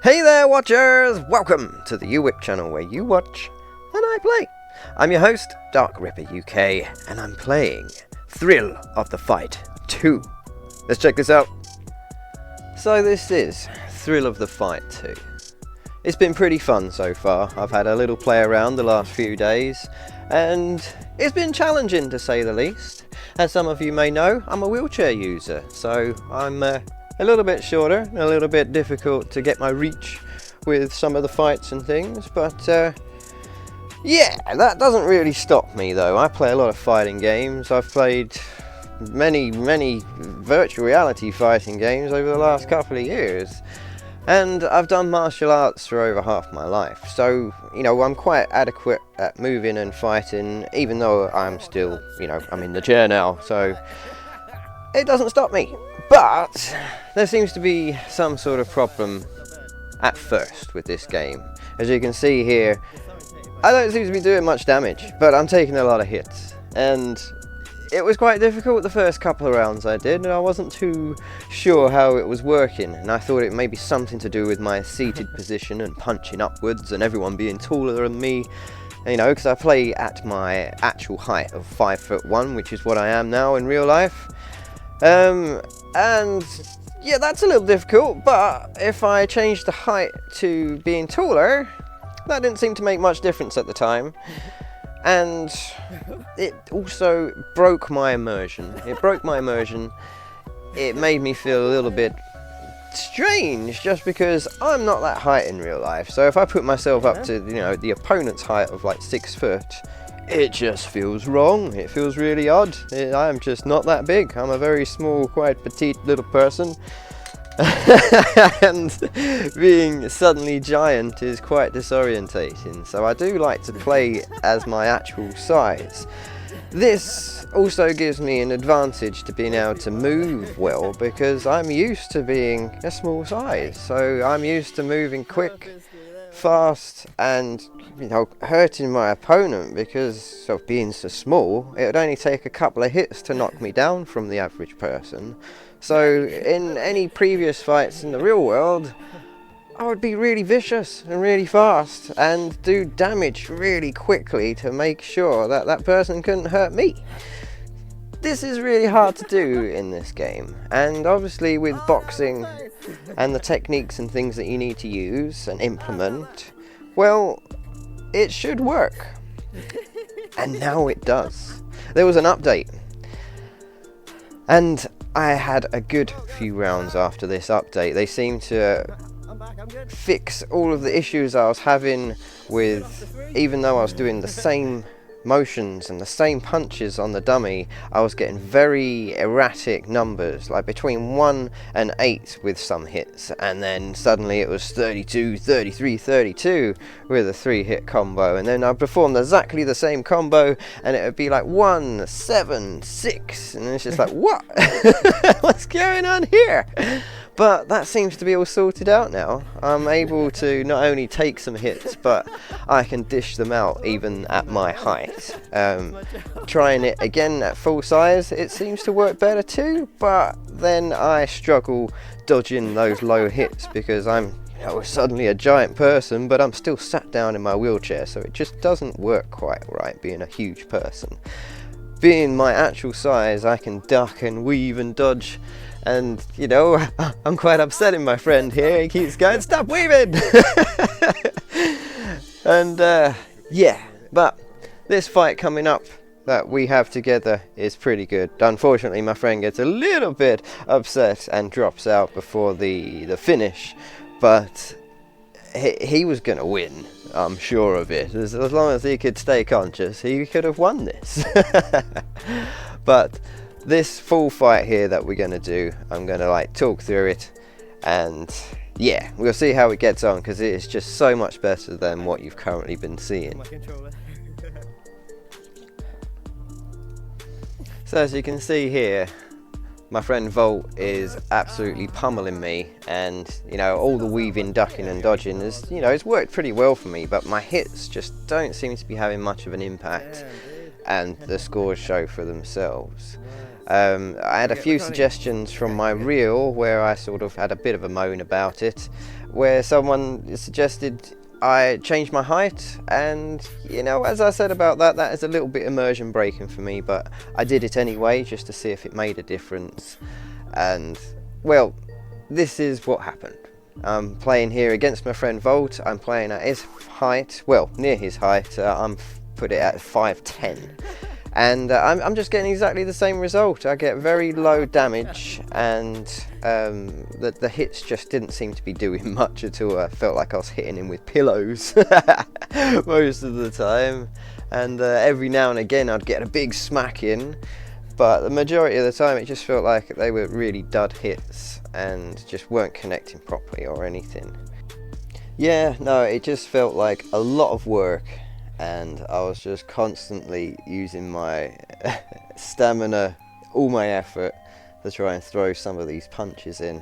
Hey there, watchers! Welcome to the UWhip channel where you watch and I play. I'm your host, Dark Ripper UK, and I'm playing Thrill of the Fight 2. Let's check this out. So this is Thrill of the Fight 2. It's been pretty fun so far. I've had a little play around the last few days, and it's been challenging to say the least. As some of you may know, I'm a wheelchair user, so I'm a little bit shorter, and a little bit difficult to get my reach with some of the fights and things, but yeah, that doesn't really stop me though. I play a lot of fighting games. I've played many virtual reality fighting games over the last couple of years, and I've done martial arts for over half my life, so you know, I'm quite adequate at moving and fighting, even though I'm still, you know, I'm in the chair now, so it doesn't stop me. But there seems to be some sort of problem at first with this game. As you can see here, I don't seem to be doing much damage, but I'm taking a lot of hits, and it was quite difficult the first couple of rounds I did, and I wasn't too sure how it was working, and I thought it may be something to do with my seated position and punching upwards and everyone being taller than me, you know, because I play at my actual height of 5'1", which is what I am now in real life. And yeah, that's a little difficult, but if I changed the height to being taller, that didn't seem to make much difference at the time. And it also broke my immersion. It made me feel a little bit strange, just because I'm not that height in real life. So if I put myself up to, you know, the opponent's height of like 6 foot, it just feels wrong. It feels really odd. I'm just not that big. I'm a very small, quite petite little person. And being suddenly giant is quite disorientating. So I do like to play as my actual size. This also gives me an advantage to being able to move well, because I'm used to being a small size. So I'm used to moving quick, fast, and, you know, hurting my opponent because of being so small. It would only take a couple of hits to knock me down from the average person. So in any previous fights in the real world, I would be really vicious and really fast and do damage really quickly to make sure that that person couldn't hurt me. This is really hard to do in this game, and obviously with boxing and the techniques and things that you need to use and implement, well, it should work. And now it does. There was an update, and I had a good few rounds after this update. They seemed to fix all of the issues I was having with, even though I was doing the same motions and the same punches on the dummy, I was getting very erratic numbers, like between 1 and 8 with some hits, and then suddenly it was 32, 33, 32 with a 3-hit combo, and then I performed exactly the same combo and it would be like 1, 7, 6, and it's just like, what? What's going on here? But that seems to be all sorted out now. I'm able to not only take some hits, but I can dish them out even at my height. Trying it again at full size, it seems to work better too, but then I struggle dodging those low hits because I'm, you know, suddenly a giant person, but I'm still sat down in my wheelchair, so it just doesn't work quite right being a huge person. Being my actual size, I can duck and weave and dodge. And, you know, I'm quite upsetting my friend here. He keeps going, stop weaving! And, yeah. But this fight coming up that we have together is pretty good. Unfortunately, my friend gets a little bit upset and drops out before the finish. But he was going to win. I'm sure of it. As long as he could stay conscious, he could have won this. But this full fight here that we're going to do, I'm going to like talk through it, and yeah, we'll see how it gets on, because it is just so much better than what you've currently been seeing. So as you can see here, my friend Volt is absolutely pummeling me, and you know, all the weaving, ducking and dodging is, you know, it's worked pretty well for me, but my hits just don't seem to be having much of an impact, and the scores show for themselves. I had a few suggestions from my reel where I sort of had a bit of a moan about it, where someone suggested I change my height, and you know, as I said about that, that is a little bit immersion breaking for me, but I did it anyway just to see if it made a difference. And well, this is what happened. I'm playing here against my friend Volt. I'm playing at his height, well, near his height. I'm put it at 5'10", and I'm just getting exactly the same result. I get very low damage, and the hits just didn't seem to be doing much at all. I felt like I was hitting him with pillows most of the time, and every now and again I'd get a big smack in, but the majority of the time it just felt like they were really dud hits and just weren't connecting properly or anything. Yeah, no, it just felt like a lot of work, and I was just constantly using my stamina, all my effort to try and throw some of these punches in.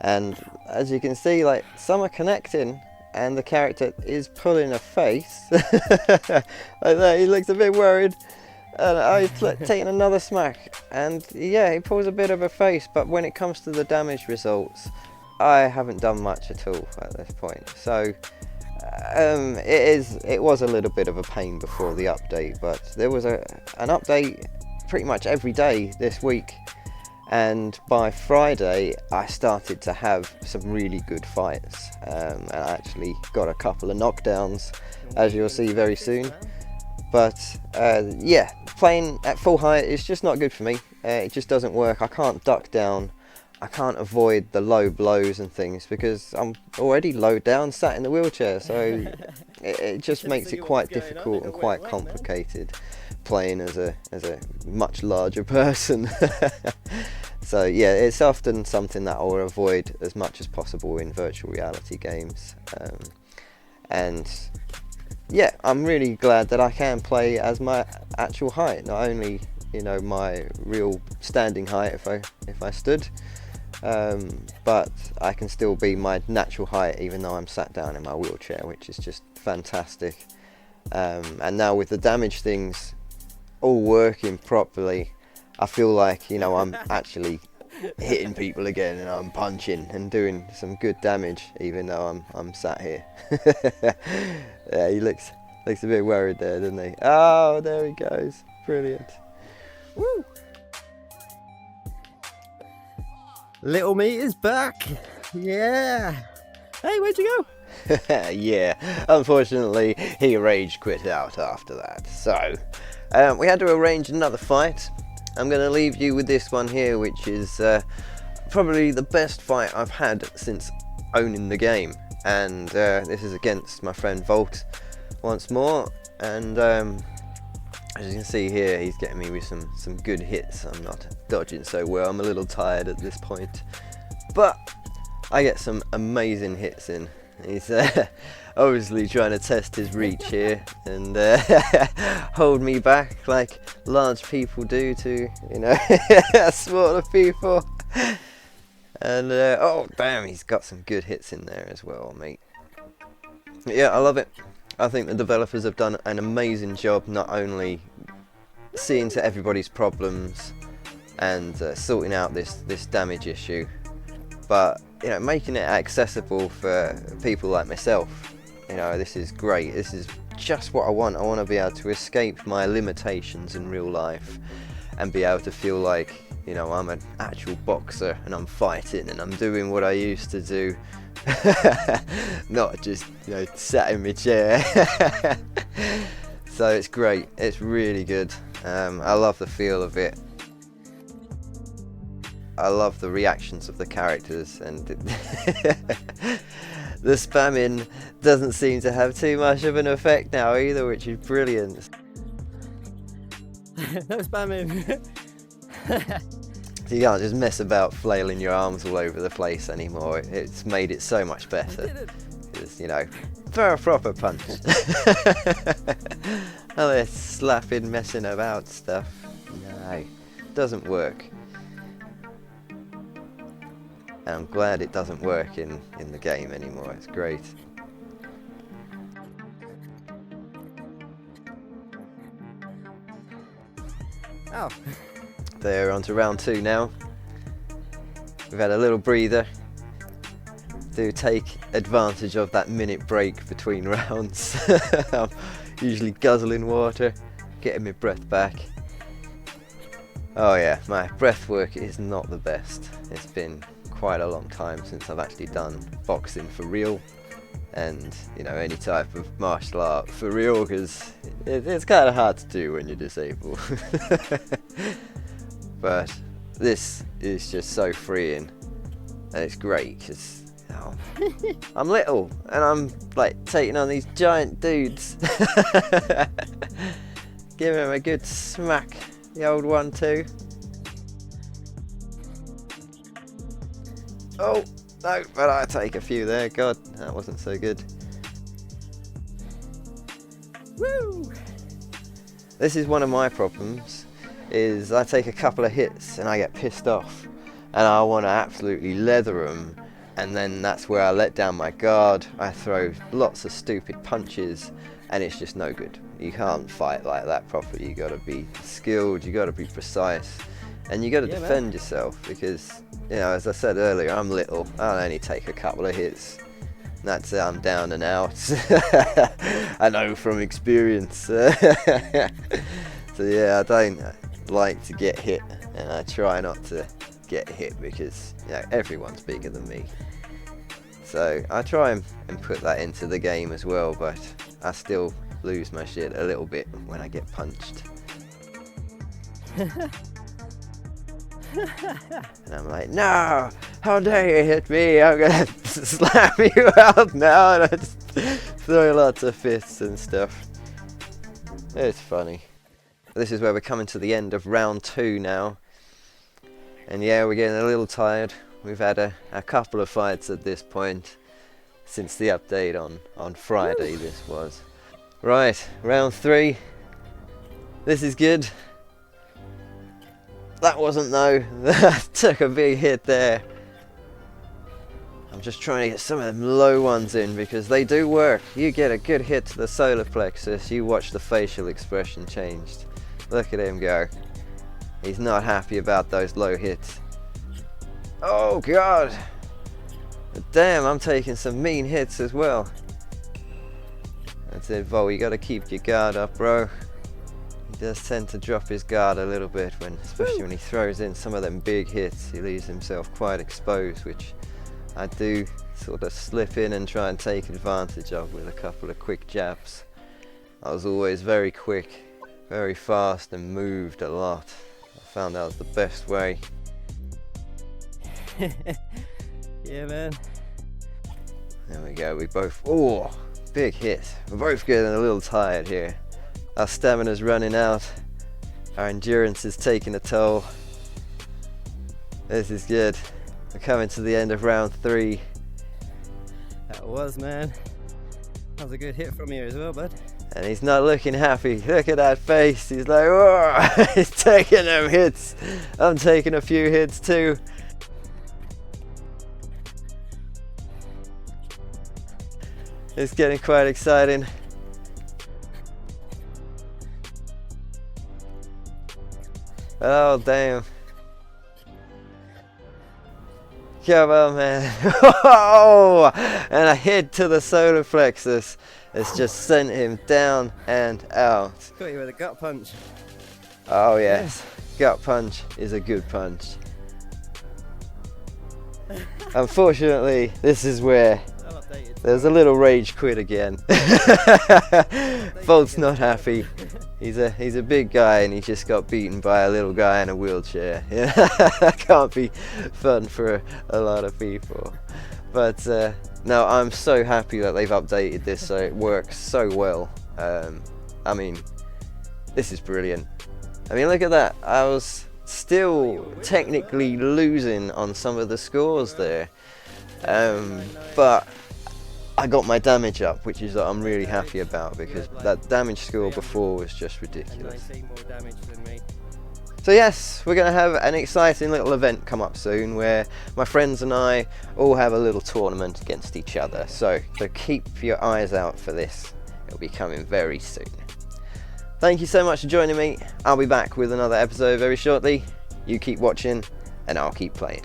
And as you can see, like, some are connecting and the character is pulling a face like that. He looks a bit worried, and he's taking another smack, and yeah, he pulls a bit of a face, but when it comes to the damage results, I haven't done much at all at this point. So it was a little bit of a pain before the update, but there was an update pretty much every day this week, and by Friday I started to have some really good fights, and I actually got a couple of knockdowns, as you'll see very soon. But yeah, playing at full height is just not good for me. It just doesn't work. I can't duck down, I can't avoid the low blows and things because I'm already low down, sat in the wheelchair, so it just makes it quite difficult and quite complicated playing as a much larger person. So yeah, it's often something that I'll avoid as much as possible in virtual reality games. And yeah, I'm really glad that I can play as my actual height, not only, you know, my real standing height if I stood, but I can still be my natural height even though I'm sat down in my wheelchair, which is just fantastic. And now with the damage things all working properly, I feel like, you know, I'm actually hitting people again, and I'm punching and doing some good damage even though I'm sat here. Yeah, he looks a bit worried there, doesn't he? Oh, there he goes. Brilliant. Woo! Little meat is back. Yeah. Hey, where'd you go? Yeah, unfortunately he rage quit out after that. So we had to arrange another fight. I'm going to leave you with this one here, which is probably the best fight I've had since owning the game, and this is against my friend Volt once more, and as you can see here, he's getting me with some good hits. I'm not dodging so well, I'm a little tired at this point, but I get some amazing hits in. He's obviously trying to test his reach here and hold me back like large people do to, you know, smaller people. And oh damn, he's got some good hits in there as well, mate. Yeah, I love it. I think the developers have done an amazing job, not only seeing to everybody's problems and sorting out this damage issue, but, you know, making it accessible for people like myself. You know, this is great. This is just what I want. I want to be able to escape my limitations in real life and be able to feel like, you know, I'm an actual boxer and I'm fighting and I'm doing what I used to do. Not just, you know, sat in my chair. So it's great. It's really good. I love the feel of it. I love the reactions of the characters, and the spamming doesn't seem to have too much of an effect now either, which is brilliant. No spamming. So you can't just mess about flailing your arms all over the place anymore. It's made it so much better. Just, you know, throw a proper punch. All this slapping, messing about stuff, no, doesn't work. And I'm glad it doesn't work in the game anymore. It's great. Oh. There, on to round 2 now. We've had a little breather do take advantage of that minute break between rounds. I'm usually guzzling water, getting my breath back. Oh yeah, my breath work is not the best. It's been quite a long time since I've actually done boxing for real, and you know, any type of martial art for real, because it's kind of hard to do when you're disabled. But this is just so freeing, and it's great because I'm little and I'm like taking on these giant dudes. Give him a good smack, the old 1-2. Oh no, but I take a few there. God, that wasn't so good. Woo! This is one of my problems, is I take a couple of hits and I get pissed off and I want to absolutely leather them, and then that's where I let down my guard. I throw lots of stupid punches and it's just no good. You can't fight like that properly. You got to be skilled, you got to be precise, and you got to defend yourself, because you know, as I said earlier, I'm little. I'll only take a couple of hits. That's it, I'm down and out. I know from experience. So yeah, I don't like to get hit, and I try not to get hit because, you know, everyone's bigger than me. So I try and put that into the game as well, but I still lose my shit a little bit when I get punched. And I'm like, no, how dare you hit me, I'm gonna slam you out now, and I just throw lots of fists and stuff. It's funny. This is where we're coming to the end of round 2 now, and yeah, we're getting a little tired. We've had a couple of fights at this point since the update on Friday. This was right, round 3. This is good. That wasn't though. That took a big hit there. I'm just trying to get some of them low ones in because they do work. You get a good hit to the solar plexus, you watch the facial expression changed. Look at him go. He's not happy about those low hits. Oh god. But damn, I'm taking some mean hits as well. That's it, Vol, you gotta keep your guard up, bro. He does tend to drop his guard a little bit, especially when he throws in some of them big hits. He leaves himself quite exposed, which I do sort of slip in and try and take advantage of with a couple of quick jabs. I was always very quick, very fast, and moved a lot. I found that was the best way. Yeah, man. There we go, we both, oh, big hit. We're both getting a little tired here. Our stamina's running out. Our endurance is taking a toll. This is good. We're coming to the end of round 3. That was, man. That was a good hit from you as well, bud. And he's not looking happy. Look at that face. He's like, oh, he's taking them hits. I'm taking a few hits too. It's getting quite exciting. Oh damn. Come on, man. Oh, and a hit to the solar plexus. It's just sent him down and out. Got you with a gut punch. Oh yes, gut punch is a good punch. Unfortunately, this is where there's a little rage quit again. Volt's not happy. He's a big guy and he just got beaten by a little guy in a wheelchair. Yeah, that can't be fun for a lot of people. But no, I'm so happy that they've updated this so it works so well. I mean, this is brilliant. I mean, look at that. I was still technically losing on some of the scores there, but I got my damage up, which is what I'm really happy about, because that damage score before was just ridiculous. So yes, we're going to have an exciting little event come up soon where my friends and I all have a little tournament against each other. So keep your eyes out for this. It'll be coming very soon. Thank you so much for joining me. I'll be back with another episode very shortly. You keep watching and I'll keep playing.